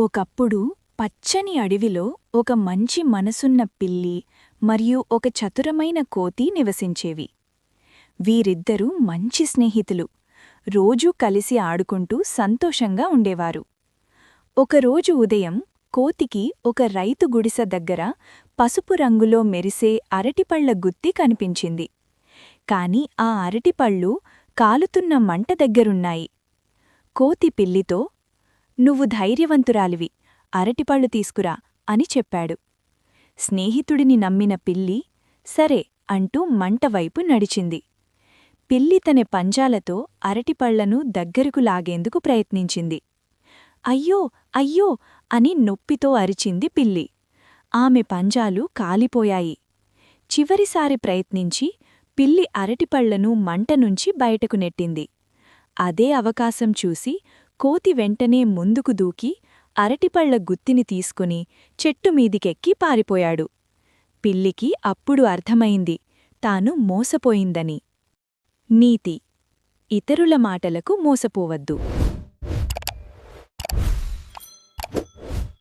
ఒకప్పుడు పచ్చని అడవిలో ఒక మంచి మనసున్న పిల్లి మరియు ఒక చతురమైన కోతి నివసించేవి. వీరిద్దరూ మంచి స్నేహితులు. రోజూ కలిసి ఆడుకుంటూ సంతోషంగా ఉండేవారు. ఒకరోజు ఉదయం కోతికి ఒక రైతు గుడిసె దగ్గర పసుపు రంగులో మెరిసే అరటిపళ్ల గుత్తి కనిపించింది. కాని ఆ అరటిపళ్ళు కాలుతున్న మంట దగ్గరున్నాయి. కోతి పిల్లితో, "నువ్వు ధైర్యవంతురాలివి, అరటిపళ్ళు తీసుకురా" అని చెప్పాడు. స్నేహితుడిని నమ్మిన పిల్లి సరే అంటూ మంటవైపు నడిచింది. పిల్లి తన పంజాలతో అరటిపళ్లను దగ్గరకు లాగేందుకు ప్రయత్నించింది. "అయ్యో అయ్యో" అని నొప్పితో అరిచింది పిల్లి. ఆమె పంజాలు కాలిపోయాయి. చివరిసారి ప్రయత్నించి పిల్లి అరటిపళ్లను మంటనుంచి బయటకు నెట్టింది. అదే అవకాశం చూసి కోతి వెంటనే ముందుకు దూకి అరటిపళ్ల గుత్తిని తీసుకుని చెట్టుమీదికెక్కి పారిపోయాడు. పిల్లికి అప్పుడు అర్థమైంది తాను మోసపోయిందని. నీతి: ఇతరుల మాటలకు మోసపోవద్దు.